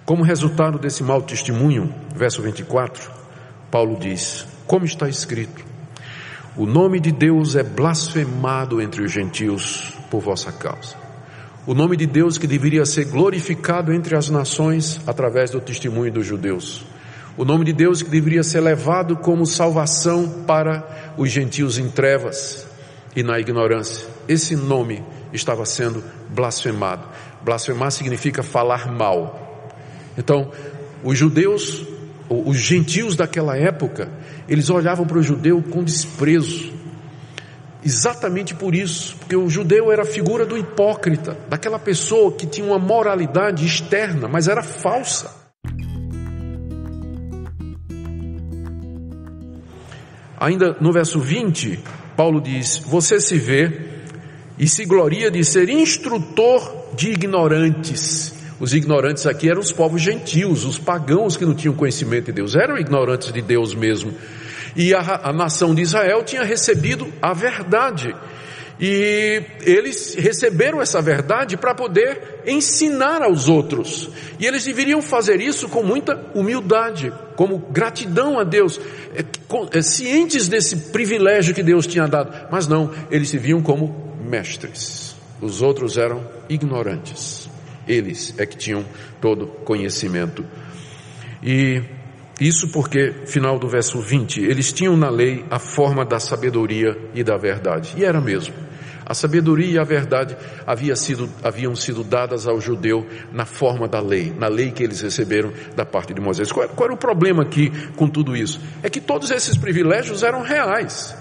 Como resultado desse mau testemunho, verso 24, Paulo diz: como está escrito, o nome de Deus é blasfemado entre os gentios por vossa causa. O nome de Deus que deveria ser glorificado entre as nações através do testemunho dos judeus. O nome de Deus que deveria ser levado como salvação para os gentios em trevas e na ignorância. Esse nome estava sendo blasfemado. Blasfemar significa falar mal. Então, os judeus, os gentios daquela época, eles olhavam para o judeu com desprezo. Exatamente por isso, porque o judeu era a figura do hipócrita, daquela pessoa que tinha uma moralidade externa, mas era falsa. Ainda no verso 20, Paulo diz: você se vê e se gloria de ser instrutor de ignorantes. Os ignorantes aqui eram os povos gentios, os pagãos que não tinham conhecimento de Deus, eram ignorantes de Deus mesmo. E a nação de Israel tinha recebido a verdade, e eles receberam essa verdade para poder ensinar aos outros, e eles deveriam fazer isso com muita humildade, como gratidão a Deus, cientes desse privilégio que Deus tinha dado. Mas não, eles se viam como mestres, os outros eram ignorantes. Eles é que tinham todo conhecimento. E isso porque, final do verso 20, eles tinham na lei a forma da sabedoria e da verdade. E era mesmo. A sabedoria e a verdade haviam sido dadas ao judeu na forma da lei, na lei que eles receberam da parte de Moisés. Qual era o problema aqui com tudo isso? É que todos esses privilégios eram reais.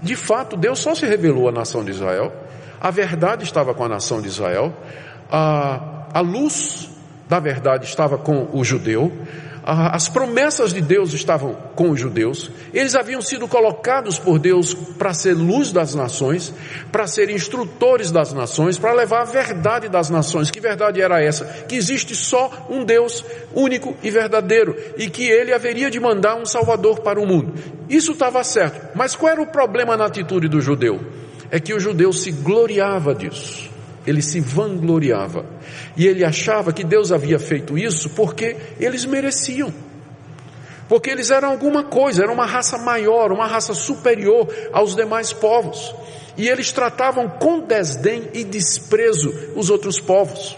De fato, Deus só se revelou à nação de Israel. A verdade estava com a nação de Israel. A luz da verdade estava com o judeu, as promessas de Deus estavam com os judeus, eles haviam sido colocados por Deus para ser luz das nações, para ser instrutores das nações, para levar a verdade das nações. Que verdade era essa? Que existe só um Deus único e verdadeiro, e que Ele haveria de mandar um Salvador para o mundo. Isso estava certo, mas qual era o problema na atitude do judeu? É que o judeu se gloriava disso. Ele se vangloriava, e ele achava que Deus havia feito isso porque eles mereciam, porque eles eram alguma coisa, eram uma raça maior, uma raça superior aos demais povos, e eles tratavam com desdém e desprezo os outros povos.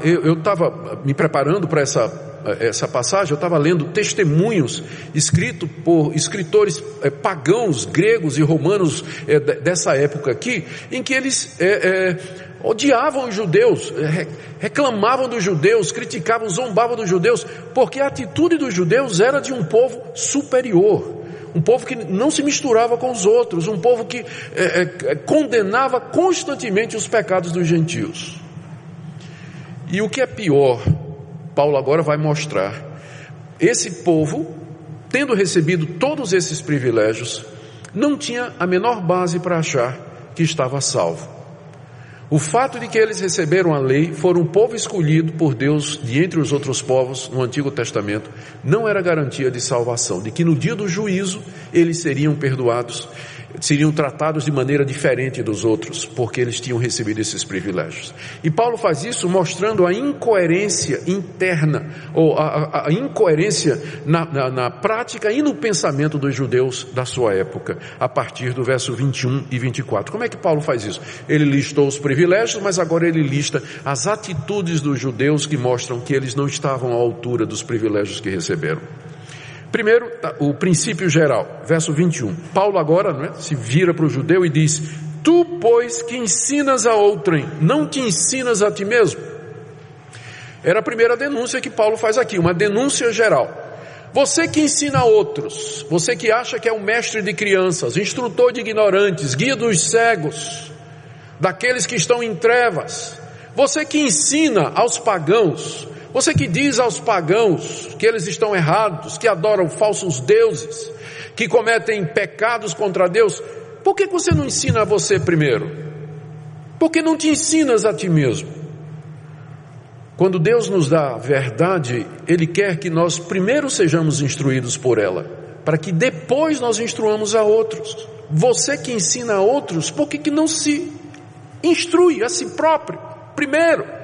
Eu estava me preparando para essa passagem, eu estava lendo testemunhos escritos por escritores pagãos, gregos e romanos dessa época aqui, em que eles odiavam os judeus, reclamavam dos judeus, criticavam, zombavam dos judeus, porque a atitude dos judeus era de um povo superior, um povo que não se misturava com os outros, um povo que condenava constantemente os pecados dos gentios. E o que é pior, Paulo agora vai mostrar, esse povo, tendo recebido todos esses privilégios, não tinha a menor base para achar que estava salvo. O fato de que eles receberam a lei, foram um povo escolhido por Deus de entre os outros povos no Antigo Testamento, não era garantia de salvação, de que no dia do juízo eles seriam perdoados, seriam tratados de maneira diferente dos outros, porque eles tinham recebido esses privilégios. E Paulo faz isso mostrando a incoerência interna, ou a incoerência na prática e no pensamento dos judeus da sua época, a partir do verso 21 e 24. Como é que Paulo faz isso? Ele listou os privilégios, mas agora ele lista as atitudes dos judeus que mostram que eles não estavam à altura dos privilégios que receberam. Primeiro, o princípio geral, verso 21. Paulo agora se vira para o judeu e diz: tu, pois, que ensinas a outrem, não te ensinas a ti mesmo. Era a primeira denúncia que Paulo faz aqui, uma denúncia geral. Você que ensina a outros, você que acha que é um mestre de crianças, instrutor de ignorantes, guia dos cegos, daqueles que estão em trevas, você que ensina aos pagãos, você que diz aos pagãos que eles estão errados, que adoram falsos deuses, que cometem pecados contra Deus, por que você não ensina a você primeiro? Por que não te ensinas a ti mesmo? Quando Deus nos dá a verdade, Ele quer que nós primeiro sejamos instruídos por ela, para que depois nós instruamos a outros. Você que ensina a outros, por que não se instrui a si próprio primeiro?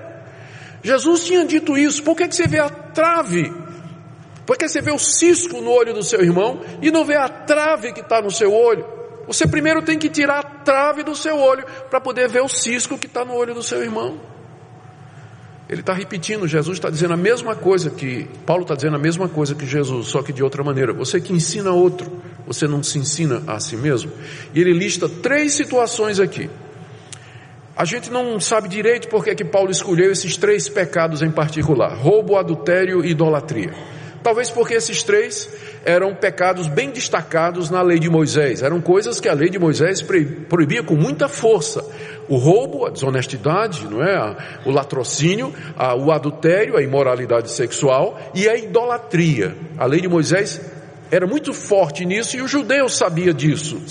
Jesus tinha dito isso. Por que você vê a trave? Por que você vê o cisco no olho do seu irmão e não vê a trave que está no seu olho? Você primeiro tem que tirar a trave do seu olho para poder ver o cisco que está no olho do seu irmão. Ele está repetindo, Jesus está dizendo a mesma coisa Paulo está dizendo a mesma coisa que Jesus, só que de outra maneira. Você que ensina outro, você não se ensina a si mesmo? E ele lista 3 situações aqui. A gente não sabe direito porque que Paulo escolheu esses 3 pecados em particular: roubo, adultério e idolatria. Talvez porque esses 3 eram pecados bem destacados na lei de Moisés. Eram coisas que a lei de Moisés proibia com muita força. O roubo, a desonestidade, não é? O latrocínio, o adultério, a imoralidade sexual e a idolatria. A lei de Moisés era muito forte nisso e o judeu sabia disso.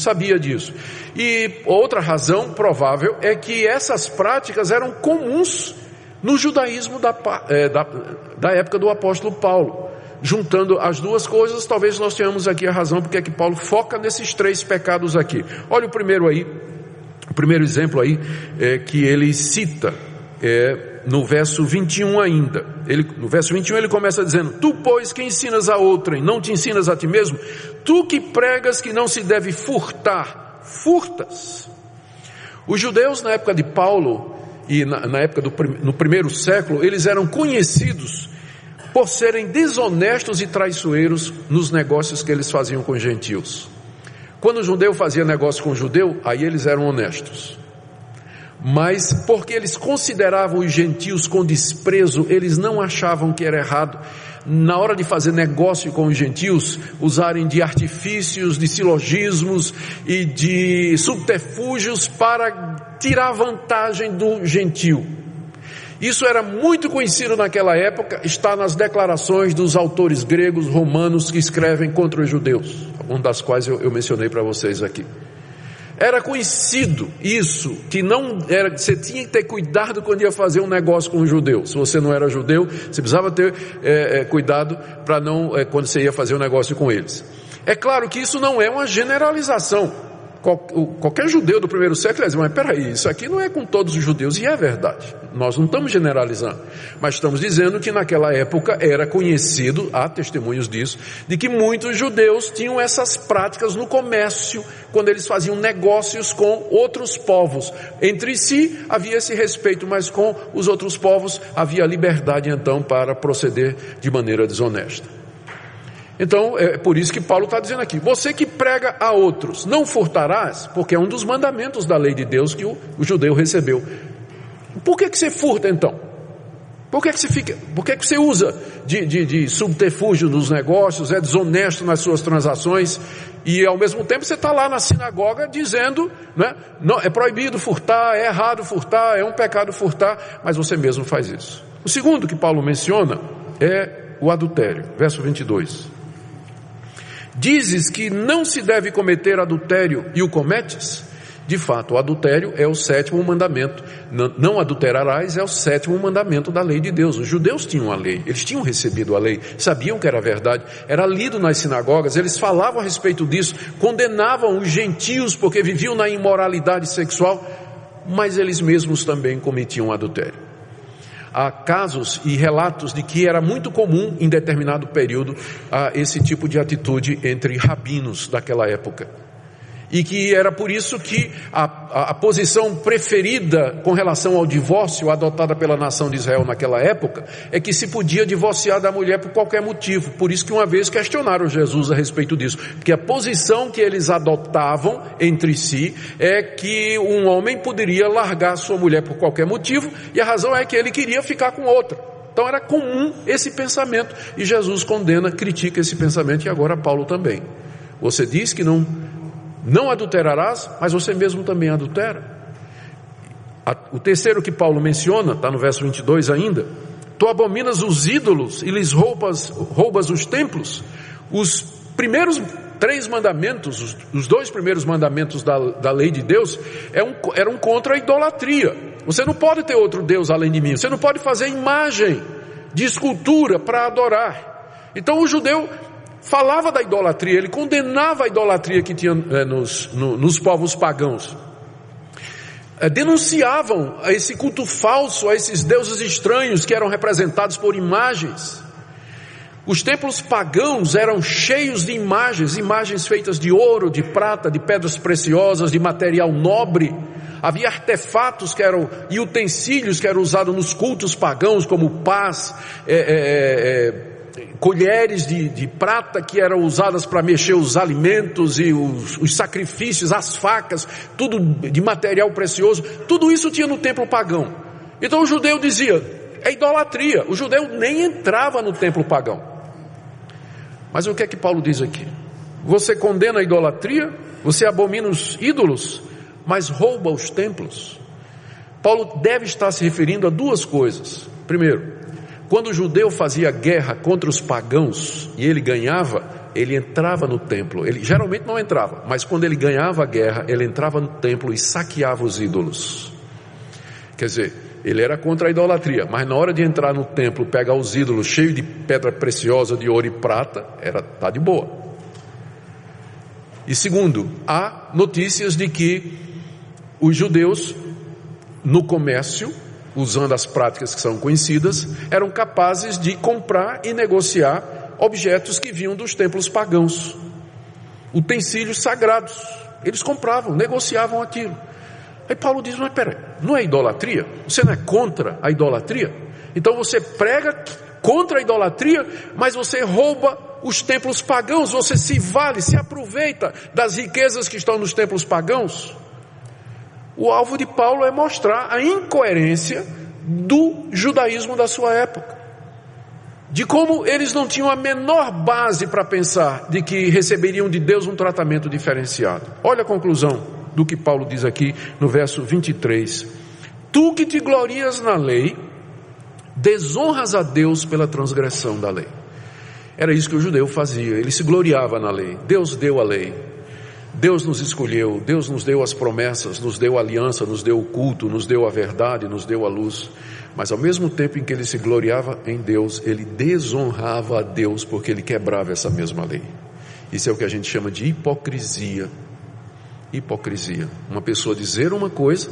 E outra razão provável é que essas práticas eram comuns no judaísmo da época do apóstolo Paulo. Juntando as duas coisas, talvez nós tenhamos aqui a razão porque é que Paulo foca nesses 3 pecados aqui. Olha o primeiro exemplo aí que ele cita, no verso 21 ainda. No verso 21 ele começa dizendo: tu, pois, que ensinas a outrem, não te ensinas a ti mesmo? Tu que pregas que não se deve furtar, furtas. Os judeus na época de Paulo e na época no primeiro século, eles eram conhecidos por serem desonestos e traiçoeiros nos negócios que eles faziam com os gentios. Quando o judeu fazia negócio com o judeu, aí eles eram honestos. Mas porque eles consideravam os gentios com desprezo, eles não achavam que era errado, na hora de fazer negócio com os gentios, usarem de artifícios, de silogismos e de subterfúgios para tirar vantagem do gentio. Isso era muito conhecido naquela época, está nas declarações dos autores gregos, romanos que escrevem contra os judeus, algumas das quais eu mencionei para vocês aqui. Era conhecido isso, que não era, você tinha que ter cuidado quando ia fazer um negócio com um judeu. Se você não era judeu, você precisava ter cuidado para não, quando você ia fazer um negócio com eles. É claro que isso não é uma generalização. Qualquer judeu do primeiro século ia dizer: mas peraí, isso aqui não é com todos os judeus. E é verdade, nós não estamos generalizando, mas estamos dizendo que naquela época era conhecido, há testemunhos disso, de que muitos judeus tinham essas práticas no comércio, quando eles faziam negócios com outros povos. Entre si havia esse respeito, mas com os outros povos havia liberdade então para proceder de maneira desonesta. Então é por isso que Paulo está dizendo aqui: você que prega a outros, não furtarás, porque é um dos mandamentos da lei de Deus que o judeu recebeu. Por que você furta então? Por que você usa de subterfúgio nos negócios, é desonesto nas suas transações e ao mesmo tempo você está lá na sinagoga dizendo, né, não, é proibido furtar, é errado furtar, é um pecado furtar, mas você mesmo faz isso. O segundo que Paulo menciona é o adultério, verso 22. Dizes que não se deve cometer adultério e o cometes? De fato, o adultério é o 7º mandamento. Não adulterarás é o 7º mandamento da lei de Deus. Os judeus tinham a lei, eles tinham recebido a lei, sabiam que era verdade, era lido nas sinagogas, eles falavam a respeito disso, condenavam os gentios porque viviam na imoralidade sexual, mas eles mesmos também cometiam adultério. Há casos e relatos de que era muito comum em determinado período esse tipo de atitude entre rabinos daquela época. E que era por isso que a posição preferida com relação ao divórcio adotada pela nação de Israel naquela época é que se podia divorciar da mulher por qualquer motivo. Por isso que uma vez questionaram Jesus a respeito disso, porque a posição que eles adotavam entre si é que um homem poderia largar sua mulher por qualquer motivo, e a razão é que ele queria ficar com outra. Então era comum esse pensamento, e Jesus condena, critica esse pensamento, e agora Paulo também. Você diz que não adulterarás, mas você mesmo também adultera. O terceiro que Paulo menciona, está no verso 22 ainda: tu abominas os ídolos e lhes roubas os templos. Os primeiros 3 mandamentos, os 2 primeiros mandamentos da lei de Deus eram contra a idolatria. Você não pode ter outro Deus além de mim, você não pode fazer imagem de escultura para adorar. Então o judeu falava da idolatria, ele condenava a idolatria que tinha nos povos pagãos. denunciavam a esse culto falso, a esses deuses estranhos que eram representados por imagens. Os templos pagãos eram cheios de imagens feitas de ouro, de prata, de pedras preciosas, de material nobre. Havia artefatos e utensílios que eram usados nos cultos pagãos, como pás, colheres de prata que eram usadas para mexer os alimentos e os sacrifícios, as facas, tudo de material precioso. Tudo isso tinha no templo pagão. Então o judeu dizia, é idolatria. O judeu nem entrava no templo pagão. Mas o que é que Paulo diz aqui? Você condena a idolatria, você abomina os ídolos, mas rouba os templos. Paulo deve estar se referindo a duas coisas. Primeiro, quando o judeu fazia guerra contra os pagãos e ele ganhava, ele entrava no templo. Ele geralmente não entrava, mas quando ele ganhava a guerra, ele entrava no templo e saqueava os ídolos. Quer dizer, ele era contra a idolatria, mas na hora de entrar no templo, pegar os ídolos cheios de pedra preciosa, de ouro e prata, tá de boa. E segundo, há notícias de que os judeus, no comércio, usando as práticas que são conhecidas, eram capazes de comprar e negociar objetos que vinham dos templos pagãos, utensílios sagrados. Eles compravam, negociavam aquilo. Aí Paulo diz, mas peraí, não é idolatria? Você não é contra a idolatria? Então você prega contra a idolatria, mas você rouba os templos pagãos, você se aproveita das riquezas que estão nos templos pagãos. O alvo de Paulo é mostrar a incoerência do judaísmo da sua época, de como eles não tinham a menor base para pensar de que receberiam de Deus um tratamento diferenciado. Olha a conclusão do que Paulo diz aqui no verso 23. Tu que te glorias na lei, desonras a Deus pela transgressão da lei. Era isso que o judeu fazia, ele se gloriava na lei. Deus deu a lei, Deus nos escolheu, Deus nos deu as promessas, nos deu a aliança, nos deu o culto, nos deu a verdade, nos deu a luz. Mas ao mesmo tempo em que ele se gloriava em Deus, ele desonrava a Deus porque ele quebrava essa mesma lei. Isso é o que a gente chama de hipocrisia. Hipocrisia. Uma pessoa dizer uma coisa,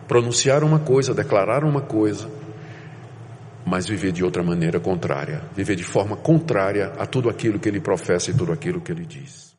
pronunciar uma coisa, declarar uma coisa, mas viver de outra maneira contrária, viver de forma contrária a tudo aquilo que ele professa e tudo aquilo que ele diz.